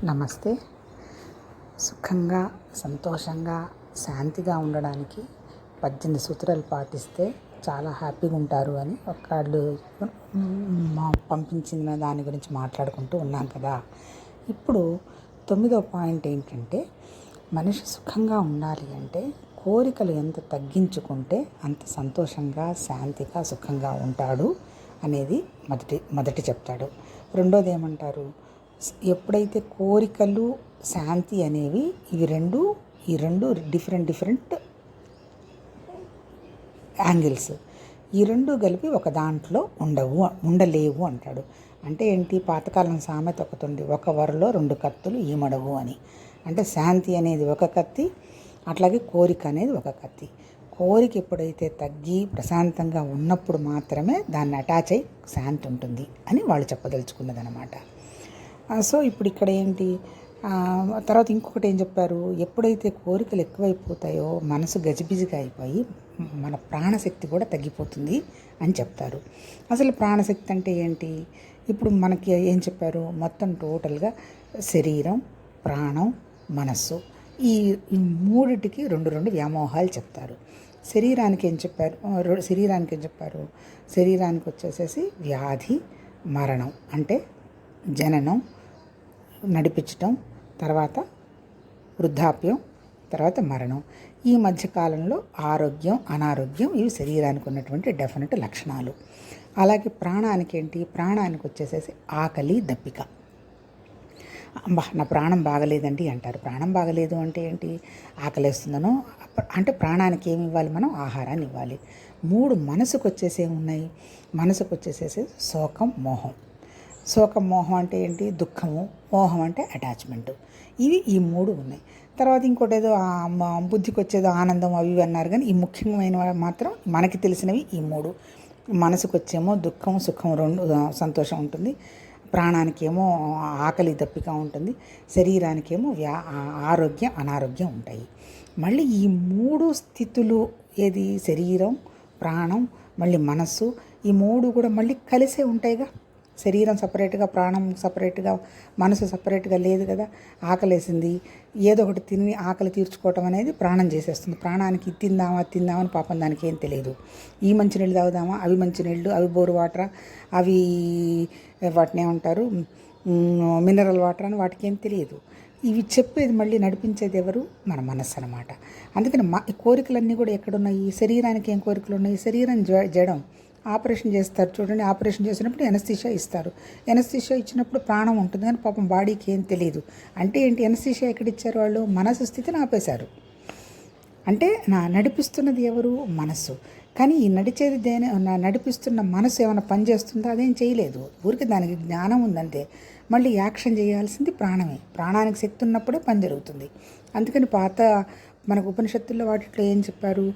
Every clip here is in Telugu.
నమస్తే. సుఖంగా, సంతోషంగా, శాంతిగా ఉండడానికి 18 సూత్రాలు పాటిస్తే చాలా హ్యాపీగా ఉంటారు అని ఒకళ్ళు పంపించిన దాని గురించి మాట్లాడుకుంటూ ఉన్నాం కదా. ఇప్పుడు 9వ పాయింట్ ఏంటంటే, మనిషి సుఖంగా ఉండాలి అంటే కోరికలు ఎంత తగ్గించుకుంటే అంత సంతోషంగా, శాంతిగా, సుఖంగా ఉంటాడు అనేది మొదటి చెప్తాడు. రెండోది ఏమంటారు, ఎప్పుడైతే కోరికలు, శాంతి అనేవి ఈ రెండు డిఫరెంట్ యాంగిల్స్, ఈ రెండు కలిపి ఒక దాంట్లో ఉండలేవు అంటాడు. అంటే ఏంటి, పాతకాలం సామెత ఒకటి ఉంది, ఒక వరలో 2 కత్తులు ఈమడవు అని. అంటే శాంతి అనేది ఒక కత్తి, అట్లాగే కోరిక అనేది ఒక కత్తి. కోరిక ఎప్పుడైతే తగ్గి ప్రశాంతంగా ఉన్నప్పుడు మాత్రమే దాన్ని అటాచ్ అయ్యి శాంతి ఉంటుంది అని వాళ్ళు చెప్పదలుచుకున్నదనమాట. సో ఇప్పుడు ఇక్కడ ఏంటి, తర్వాత ఇంకొకటి ఏం చెప్పారు, ఎప్పుడైతే కోరికలు ఎక్కువైపోతాయో మనసు గజిబిజిగా అయిపోయి మన ప్రాణశక్తి కూడా తగ్గిపోతుంది అని చెప్తారు. అసలు ప్రాణశక్తి అంటే ఏంటి, ఇప్పుడు మనకి ఏం చెప్పారు, మొత్తం టోటల్గా శరీరం, ప్రాణం, మనస్సు, ఈ మూడిటికి రెండు వ్యామోహాలు చెప్తారు. శరీరానికి ఏం చెప్పారు, శరీరానికి వచ్చేసేసి వ్యాధి, మరణం, అంటే జననం, నడిపించటం, తర్వాత వృద్ధాప్యం, తర్వాత మరణం. ఈ మధ్యకాలంలో ఆరోగ్యం, అనారోగ్యం, ఇవి శరీరానికి ఉన్నటువంటి డెఫినెట్ లక్షణాలు. అలాగే ప్రాణానికి ఏంటి, ప్రాణానికి వచ్చేసేసి ఆకలి, దప్పిక. నా ప్రాణం బాగలేదండి అంటారు. ప్రాణం బాగలేదు అంటే ఏంటి, ఆకలేస్తుందనో, అంటే ప్రాణానికి ఏమి ఇవ్వాలి, మనం ఆహారాన్ని ఇవ్వాలి. 3 మనసుకు వచ్చేసేమున్నాయి, మనసుకు వచ్చేసేసి శోకం, మోహం. శోకం, మోహం అంటే ఏంటి, దుఃఖము, మోహం అంటే అటాచ్మెంట్. ఈ 3 ఉన్నాయి. తర్వాత ఇంకోటి ఏదో బుద్ధికి వచ్చేదో ఆనందం, అవి అన్నారు. కానీ ఈ ముఖ్యమైన మాత్రం మనకి తెలిసినవి ఈ 3. మనసుకు వచ్చేమో దుఃఖం, సుఖం, 2 సంతోషం ఉంటుంది. ప్రాణానికేమో ఆకలి, దప్పిక ఉంటుంది. శరీరానికేమో ఆరోగ్యం, అనారోగ్యం ఉంటాయి. మళ్ళీ ఈ 3 స్థితులు, ఏది శరీరం, ప్రాణం, మళ్ళీ మనస్సు, ఈ 3 కూడా మళ్ళీ కలిసే ఉంటాయిగా. శరీరం సపరేట్గా, ప్రాణం సపరేట్గా, మనసు సపరేట్గా లేదు కదా. ఆకలేసింది, ఏదో ఒకటి తిని ఆకలి తీర్చుకోవటం అనేది ప్రాణం చేసేస్తుంది. ప్రాణానికి తిందామని పాపం దానికి ఏం తెలియదు. ఈ మంచినీళ్ళు తాగుదామా, అవి మంచినీళ్ళు, అవి బోరు వాటర్, అవి వాటిని ఏమంటారు మినరల్ వాటర్ అని, వాటికి ఏం తెలియదు. ఇవి చెప్పేది మళ్ళీ నడిపించేది ఎవరు, మన మనస్సు అనమాట. అందుకని ఈ కోరికలన్నీ కూడా ఎక్కడున్నాయి, శరీరానికి ఏం కోరికలు ఉన్నాయి, శరీరం జడం. ఆపరేషన్ చేస్తారు చూడండి, ఆపరేషన్ చేసినప్పుడు ఎనస్థీషియా ఇస్తారు. ఎనస్థీషియా ఇచ్చినప్పుడు ప్రాణం ఉంటుంది, కానీ పాపం బాడీకి ఏం తెలియదు. అంటే ఏంటి, ఎనస్థీషియా ఎక్కడ ఇచ్చారు వాళ్ళు, మనసు స్థితిని ఆపేశారు. అంటే నడిపిస్తున్నది ఎవరు, మనస్సు. కానీ ఈ నడిపిస్తున్న మనసు ఏమైనా పని చేస్తుందో, అదేం చేయలేదు. ఊరికి దానికి జ్ఞానం ఉందంతే. మళ్ళీ యాక్షన్ చేయాల్సింది ప్రాణమే. ప్రాణానికి శక్తి ఉన్నప్పుడే పని జరుగుతుంది. అందుకని మనకు ఉపనిషత్తుల్లో వాటిలో ఏం చెప్పారు,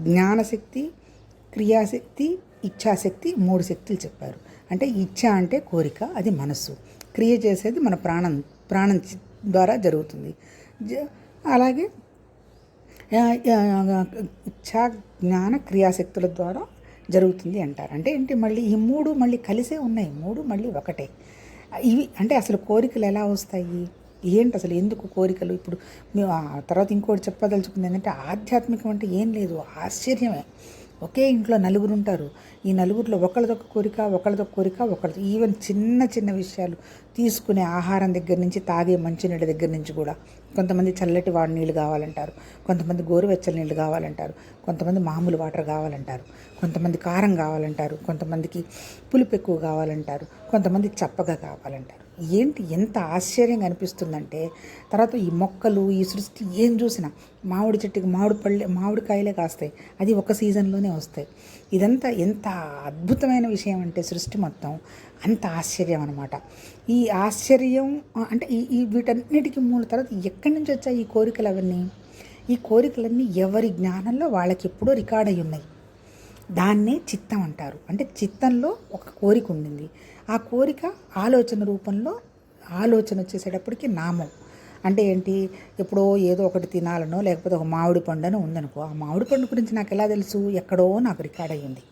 జ్ఞానశక్తి, క్రియాశక్తి, ఇచ్ఛాశక్తి, 3 శక్తులు చెప్పారు. అంటే ఇచ్ఛ అంటే కోరిక, అది మనస్సు. క్రియ చేసేది మన ప్రాణం ద్వారా జరుగుతుంది. అలాగే ఇచ్ఛా, జ్ఞాన, క్రియాశక్తుల ద్వారా జరుగుతుంది అంటారు. అంటే ఏంటి, మళ్ళీ ఈ 3 మళ్ళీ కలిసే ఉన్నాయి, 3 మళ్ళీ ఒకటే. ఇవి అంటే అసలు కోరికలు ఎలా వస్తాయి, ఏంటి అసలు, ఎందుకు కోరికలు? ఇప్పుడు మేము తర్వాత ఇంకోటి చెప్పదలుచుకుంది ఏంటంటే, ఆధ్యాత్మికం అంటే ఏం లేదు, ఆశ్చర్యమే. ఒకే ఇంట్లో 4 ఉంటారు. ఈ 4లో ఒకళ్ళదొక కోరిక, ఈవెన్ చిన్న విషయాలు, తీసుకునే ఆహారం దగ్గర నుంచి, తాగే మంచినీళ్ళ దగ్గర నుంచి కూడా. కొంతమంది చల్లటి నీళ్ళు కావాలంటారు, కొంతమంది గోరువెచ్చని నీళ్ళు కావాలంటారు, కొంతమంది మామూలు వాటర్ కావాలంటారు, కొంతమంది కారం కావాలంటారు, కొంతమందికి పులుపు ఎక్కువ కావాలంటారు, కొంతమంది చప్పగా కావాలంటారు. ఏంటి, ఎంత ఆశ్చర్యంగా అనిపిస్తుందంటే, తర్వాత ఈ మొక్కలు, ఈ సృష్టి ఏం చూసినా, మామిడి చెట్టుకి మామిడికాయలే కాస్తాయి, అది ఒక సీజన్లోనే వస్తాయి. ఇదంతా ఎంత అద్భుతమైన విషయం అంటే, సృష్టి మొత్తం అంత ఆశ్చర్యం అనమాట. ఈ ఆశ్చర్యం అంటే ఈ వీటన్నిటికీ మూల తర్వాత ఎక్కడి నుంచి వచ్చాయి ఈ కోరికలు అవన్నీ? ఈ కోరికలన్నీ ఎవరి జ్ఞానంలో వాళ్ళకి ఎప్పుడో రికార్డ్ అయి ఉన్నాయి. దాన్నే చిత్తం అంటారు. అంటే చిత్తంలో ఒక కోరిక ఉండింది, ఆ కోరిక ఆలోచన రూపంలో, ఆలోచన వచ్చేసేటప్పటికి నామం. అంటే ఏంటి, ఎప్పుడో ఏదో ఒకటి తినాలనో, లేకపోతే ఒక మామిడి పండునో ఉందనుకో, ఆ మామిడి పండు గురించి నాకు ఎలా తెలుసు, ఎక్కడో నాకు రికార్డ్ అయ్యింది.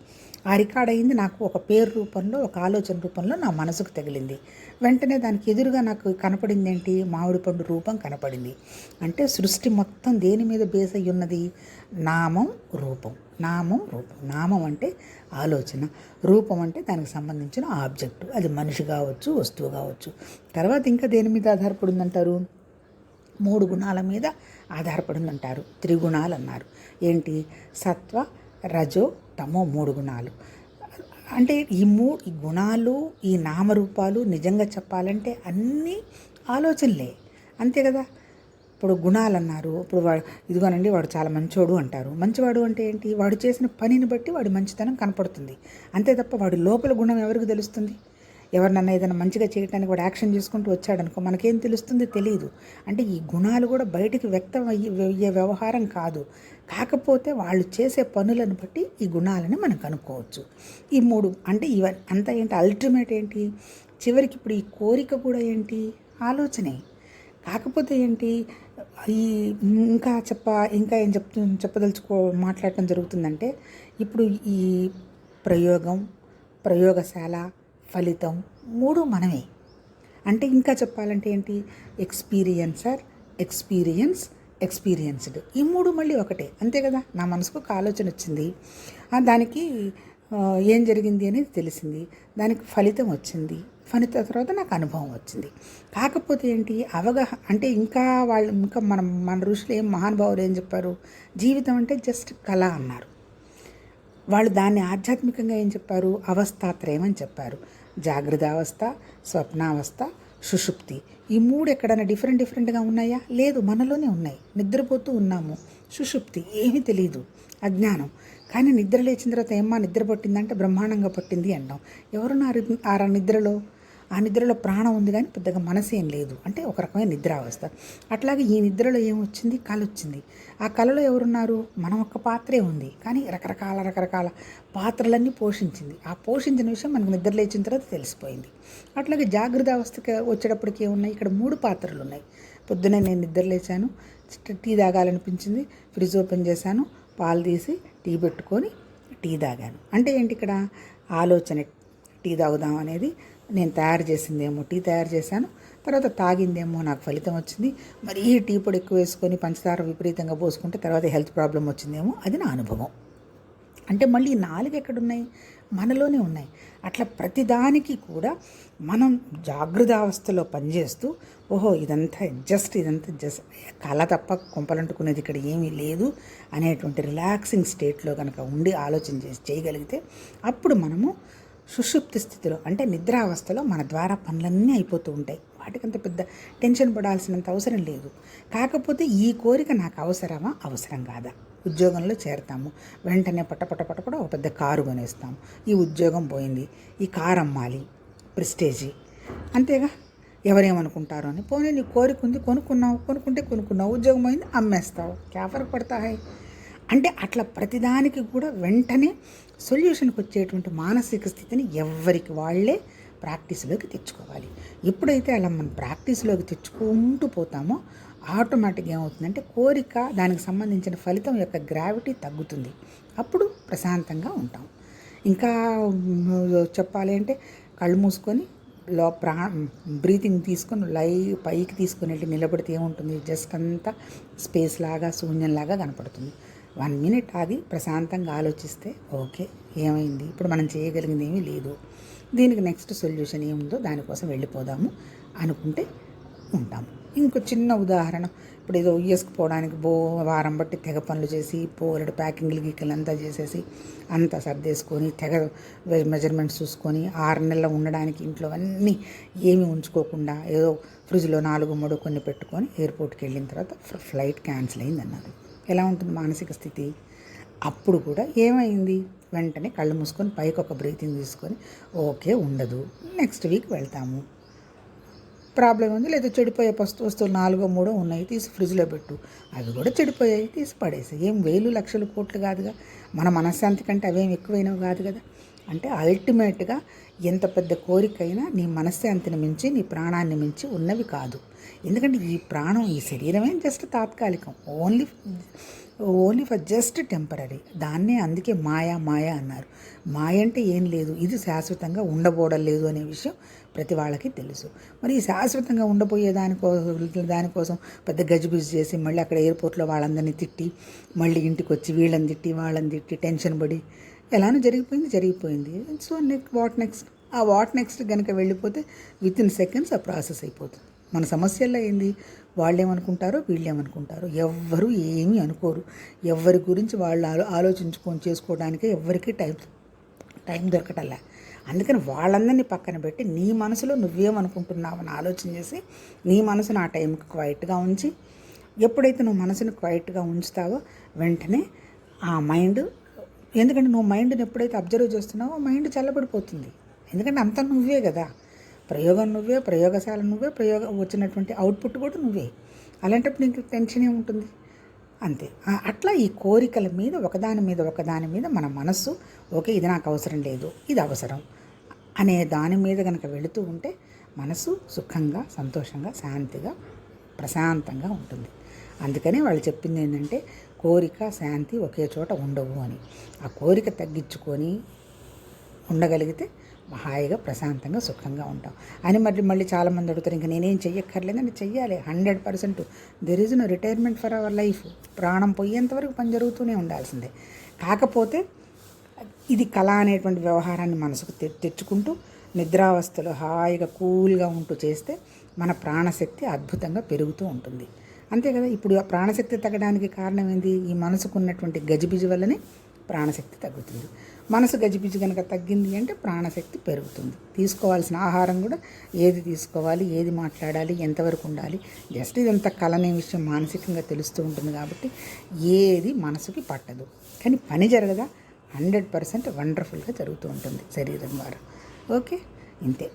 ఆ రికార్డ్ అయింది నాకు ఒక పేరు రూపంలో, ఒక ఆలోచన రూపంలో నా మనసుకు తగిలింది. వెంటనే దానికి ఎదురుగా నాకు కనపడింది ఏంటి, మామిడి పండు రూపం కనపడింది. అంటే సృష్టి మొత్తం దేని మీద బేస్ అయ్యి ఉన్నది, నామం రూపం. నామం రూపం. నామం అంటే ఆలోచన, రూపం అంటే దానికి సంబంధించిన ఆబ్జెక్టు, అది మనిషి కావచ్చు, వస్తువు కావచ్చు. తర్వాత ఇంకా దేని మీద ఆధారపడిందంటారు, 3 గుణాల మీద ఆధారపడిందంటారు. త్రిగుణాలు అన్నారు. ఏంటి, సత్వ రజో తమో 3 గుణాలు. అంటే ఈ గుణాలు, ఈ నామరూపాలు నిజంగా చెప్పాలంటే అన్నీ ఆలోచనలే, అంతే కదా. ఇప్పుడు గుణాలు అన్నారు, ఇప్పుడు ఇదిగోనండి వాడు చాలా మంచోడు అంటారు. మంచివాడు అంటే ఏంటి, వాడు చేసిన పనిని బట్టి వాడి మంచితనం కనపడుతుంది, అంతే తప్ప వాడి లోపల గుణం ఎవరికి తెలుస్తుంది. ఎవరినన్నా ఏదైనా మంచిగా చేయడానికి వాడు యాక్షన్ చేసుకుంటూ వచ్చాడనుకో మనకేం తెలుస్తుంది, తెలియదు. అంటే ఈ గుణాలు కూడా బయటికి వ్యక్తం అయ్యే వ్యవహారం కాదు. కాకపోతే వాళ్ళు చేసే పనులను బట్టి ఈ గుణాలని మనం కనుక్కోవచ్చు. ఈ 3 అంటే ఇవన్నీ అంతా ఏంటి, అల్టిమేట్ ఏంటి, చివరికి ఇప్పుడు ఈ కోరిక కూడా ఏంటి, ఆలోచనే. కాకపోతే ఏంటి, ఈ ఇంకా ఏం మాట్లాడటం జరుగుతుందంటే, ఇప్పుడు ఈ ప్రయోగశాల, ఫలితం 3 మనమే. అంటే ఇంకా చెప్పాలంటే ఏంటి, ఎక్స్పీరియన్స్డ్, ఈ 3 మళ్ళీ ఒకటే, అంతే కదా. నా మనసుకు ఒక ఆలోచన వచ్చింది, దానికి ఏం జరిగింది అనేది తెలిసింది, దానికి ఫలితం వచ్చింది, ఫలితం తర్వాత నాకు అనుభవం వచ్చింది. కాకపోతే ఏంటి, అంటే ఇంకా మన ఋషులు మహానుభావులు ఏం చెప్పారు, జీవితం అంటే జస్ట్ కళ అన్నారు. వాళ్ళు దాన్ని ఆధ్యాత్మికంగా ఏం చెప్పారు, అవస్థాత్రయం అని చెప్పారు. జాగ్రత్త అవస్థ, స్వప్నావస్థ, సుషుప్తి. ఈ 3 ఎక్కడైనా డిఫరెంట్గా ఉన్నాయా, లేదు, మనలోనే ఉన్నాయి. నిద్రపోతూ ఉన్నాము, సుషుప్తి, ఏమీ తెలియదు, అజ్ఞానం. కానీ నిద్ర లేచిన తర్వాత ఏమ్మా నిద్ర పట్టిందంటే బ్రహ్మాండంగా పట్టింది అంటాం. ఎవరున్నారు నిద్రలో, ఆ నిద్రలో ప్రాణం ఉంది కానీ పెద్దగా మనసు ఏం లేదు, అంటే ఒక రకమైన నిద్రావస్థ. అట్లాగే ఈ నిద్రలో ఏమొచ్చింది, కళ వచ్చింది. ఆ కళలో ఎవరున్నారు, మనం ఒక్క పాత్రే ఉంది, కానీ రకరకాల పాత్రలన్నీ పోషించింది. ఆ పోషించిన విషయం మనకు నిద్ర లేచిన తర్వాత తెలిసిపోయింది. అట్లాగే జాగ్రత్త అవస్థకి వచ్చేటప్పటికి ఏమున్నాయి, ఇక్కడ 3 పాత్రలు ఉన్నాయి. పొద్దున్నే నేను నిద్ర లేచాను, టీ తాగాలనిపించింది, ఫ్రిడ్జ్ ఓపెన్ చేశాను, పాలు తీసి టీ పెట్టుకొని టీ తాగాను. అంటే ఏంటి, ఇక్కడ ఆలోచన, టీ తాగుదాం అనేది నేను తయారు చేసిందేమో, టీ తయారు చేశాను, తర్వాత తాగిందేమో నాకు ఫలితం వచ్చింది. మరీ టీ పొడి ఎక్కువ వేసుకొని పంచదార విపరీతంగా పోసుకుంటే తర్వాత హెల్త్ ప్రాబ్లం వచ్చిందేమో, అది నా అనుభవం. అంటే మళ్ళీ 4 ఎక్కడున్నాయి, మనలోనే ఉన్నాయి. అట్లా ప్రతిదానికి కూడా మనం జాగృత అవస్థలో పనిచేస్తూ, ఓహో ఇదంతా జస్ట్ కళ తప్ప కొంపలంటుకునేది ఇక్కడ ఏమీ లేదు అనేటువంటి రిలాక్సింగ్ స్టేట్లో కనుక ఉండి ఆలోచన చేయగలిగితే అప్పుడు మనము సుషుప్తి స్థితిలో, అంటే నిద్రావస్థలో మన ద్వారా పనులన్నీ అయిపోతూ ఉంటాయి. వాటికంత పెద్ద టెన్షన్ పడాల్సినంత అవసరం లేదు. కాకపోతే ఈ కోరిక నాకు అవసరమా, అవసరం కాదా. ఉద్యోగంలో చేరతాము, వెంటనే పట్ట ఒక పెద్ద కారు కొనేస్తాము. ఈ ఉద్యోగం పోయింది, ఈ కారు అమ్మాలి, ప్రెస్టేజీ, అంతేగా. ఎవరేమనుకుంటారు అని, పోనీ నీ కోరిక ఉంది, కొనుక్కున్నావు, ఉద్యోగం పోయింది, అమ్మేస్తావు, క్యా ఫరక్ పడతా హై. అంటే అట్లా ప్రతిదానికి కూడా వెంటనే సొల్యూషన్కి వచ్చేటువంటి మానసిక స్థితిని ఎవరికి వాళ్ళే ప్రాక్టీస్లోకి తెచ్చుకోవాలి. ఎప్పుడైతే అలా మనం ప్రాక్టీస్లోకి తెచ్చుకుంటూ పోతామో ఆటోమేటిక్గా ఏమవుతుందంటే కోరిక, దానికి సంబంధించిన ఫలితం యొక్క గ్రావిటీ తగ్గుతుంది. అప్పుడు ప్రశాంతంగా ఉంటాం. ఇంకా చెప్పాలి అంటే కళ్ళు మూసుకొని బ్రీతింగ్ తీసుకొని పైకి తీసుకొని వెళ్ళి నిలబడితే ఏముంటుంది, జస్ట్ అంతా స్పేస్ లాగా, శూన్యంలాగా కనపడుతుంది. 1 మినిట్ ఆగి ప్రశాంతంగా ఆలోచిస్తే ఓకే ఏమైంది, ఇప్పుడు మనం చేయగలిగింది ఏమీ లేదు, దీనికి నెక్స్ట్ సొల్యూషన్ ఏముందో దానికోసం వెళ్ళిపోదాము అనుకుంటే ఉంటాము. ఇంకో చిన్న ఉదాహరణ, ఇప్పుడు ఏదో యూఎస్కి పోవడానికి వారం బట్టి తెగ పనులు చేసి పోలడు ప్యాకింగ్లు గీకలు అంతా చేసేసి అంతా సర్దేసుకొని తెగ మెజర్మెంట్స్ చూసుకొని 6 నెలలు ఉండడానికి ఇంట్లో అన్నీ ఏమీ ఉంచుకోకుండా ఏదో ఫ్రిడ్జ్లో 4-3 కొన్ని పెట్టుకొని ఎయిర్పోర్ట్కి వెళ్ళిన తర్వాత ఫ్లైట్ క్యాన్సిల్ అయింది అన్నారు. ఎలా ఉంటుంది మానసిక స్థితి? అప్పుడు కూడా ఏమైంది, వెంటనే కళ్ళు మూసుకొని పైకి ఒక బ్రీతింగ్ తీసుకొని ఓకే ఉండదు, నెక్స్ట్ వీక్ వెళ్తాము. ప్రాబ్లం ఉంది, లేదా చెడిపోయే వస్తువులు 4-3 ఉన్నాయి, తీసి ఫ్రిడ్జ్లో పెట్టు, అవి కూడా చెడిపోయాయి, తీసి పడేసి. ఏం వేలు లక్షలు కోట్లు కాదుగా, మన మనశ్శాంతి కంటే అవేం ఎక్కువైనవి కాదు కదా. అంటే అల్టిమేట్గా ఎంత పెద్ద కోరికైనా నీ మనశ్శాంతిని మించి నీ ప్రాణాన్ని మించి ఉన్నవి కాదు. ఎందుకంటే ఈ ప్రాణం, ఈ శరీరమే జస్ట్ తాత్కాలికం, ఓన్లీ ఫర్ జస్ట్ టెంపరీ. దాన్నే అందుకే మాయ అన్నారు. మాయ అంటే ఏం లేదు, ఇది శాశ్వతంగా ఉండబోవడం లేదు అనే విషయం ప్రతి వాళ్ళకి తెలుసు. మరి ఈ శాశ్వతంగా ఉండబోయే దానికోసం పెద్ద గజిబిజి చేసి మళ్ళీ అక్కడ ఎయిర్పోర్ట్లో వాళ్ళందరినీ తిట్టి, మళ్ళీ ఇంటికి వచ్చి వీళ్ళని తిట్టి వాళ్ళని తిట్టి టెన్షన్ పడి ఎలానో జరిగిపోయింది. సో వాట్ నెక్స్ట్ కనుక వెళ్ళిపోతే వితిన్ సెకండ్స్ ఆ ప్రాసెస్ అయిపోతుంది. మన సమస్యల్లో ఏంది, వాళ్ళేమనుకుంటారో వీళ్ళేమనుకుంటారో, ఎవ్వరూ ఏమీ అనుకోరు. ఎవరి గురించి వాళ్ళు చేసుకోవడానికే ఎవ్వరికీ టైం దొరకటల్లా. అందుకని వాళ్ళందరినీ పక్కన పెట్టి నీ మనసులో నువ్వేమనుకుంటున్నావు అని ఆలోచన చేసి నీ మనసును ఆ టైంకి క్వైట్గా ఉంచి, ఎప్పుడైతే నువ్వు మనసును క్వైట్గా ఉంచుతావో వెంటనే ఆ మైండ్, ఎందుకంటే నువ్వు మైండ్ని ఎప్పుడైతే అబ్జర్వ్ చేస్తున్నావో మైండ్ చల్లబడిపోతుంది. ఎందుకంటే అంతా నువ్వే కదా, ప్రయోగం నువ్వే, ప్రయోగశాల నువ్వే, వచ్చినటువంటి అవుట్పుట్ కూడా నువ్వే. అలాంటప్పుడు నీకు టెన్షన్ ఏముంటుంది? అంతే. అట్లా ఈ కోరికల మీద ఒకదాని మీద మన మనస్సు ఓకే ఇది నాకు అవసరం లేదు, ఇది అవసరం అనే దాని మీద కనుక వెళుతూ ఉంటే మనసు సుఖంగా, సంతోషంగా, శాంతిగా, ప్రశాంతంగా ఉంటుంది. అందుకని వాళ్ళు చెప్పింది ఏంటంటే కోరిక శాంతి ఒకే చోట ఉండవు అని. ఆ కోరిక తగ్గించుకొని ఉండగలిగితే హాయిగా, ప్రశాంతంగా, సుఖంగా ఉంటాం అని. మళ్ళీ చాలామంది అడుగుతారు, ఇంకా నేనేం చెయ్యక్కర్లేదని. చెయ్యాలి 100%. There is no retirement for our life. ప్రాణం పోయేంతవరకు పని జరుగుతూనే ఉండాల్సిందే. కాకపోతే ఇది కళ అనేటువంటి వ్యవహారాన్ని మనసుకు తెచ్చుకుంటూ నిద్రావస్థలో హాయిగా కూల్గా ఉంటూ చేస్తే మన ప్రాణశక్తి అద్భుతంగా పెరుగుతూ ఉంటుంది. అంతే కదా. ఇప్పుడు ఆ ప్రాణశక్తి తగ్గడానికి కారణం ఏంది? ఈ మనసుకు ఉన్నటువంటి గజిబిజి వల్లనే ప్రాణశక్తి తగ్గుతుంది. మనసు గజిబిజి కనుక తగ్గింది అంటే ప్రాణశక్తి పెరుగుతుంది. తీసుకోవాల్సిన ఆహారం కూడా ఏది తీసుకోవాలి, ఏది మాట్లాడాలి, ఎంతవరకు ఉండాలి, జస్ట్ ఇదంతా కలనే విషయం మానసికంగా తెలుస్తూ ఉంటుంది కాబట్టి ఏది మనసుకి పట్టదు. కానీ పని జరగదా? 100% వండర్ఫుల్గా జరుగుతూ ఉంటుంది శరీరం ద్వారా. ఓకే, ఇంతే.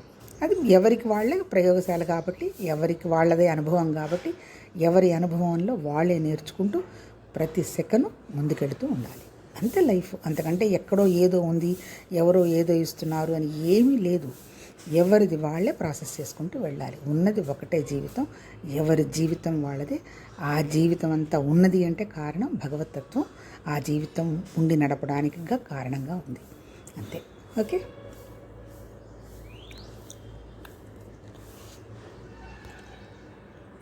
అది ఎవరికి వాళ్ళే ప్రయోగశాల కాబట్టి, ఎవరికి వాళ్ళదే అనుభవం కాబట్టి, ఎవరి అనుభవంలో వాళ్ళే నేర్చుకుంటూ ప్రతి సెకను ముందుకెడుతూ ఉండాలి. అంతే లైఫ్. అంతకంటే ఎక్కడో ఏదో ఉంది, ఎవరో ఏదో ఇస్తున్నారు అని ఏమీ లేదు. ఎవరిది వాళ్ళే ప్రాసెస్ చేసుకుంటూ వెళ్ళాలి. ఉన్నది ఒకటే జీవితం, ఎవరి జీవితం వాళ్ళదే. ఆ జీవితం అంతా ఉన్నది అంటే కారణం భగవతత్వం. ఆ జీవితం ఉండి నడపడానికి కారణంగా ఉంది. అంతే. ఓకే.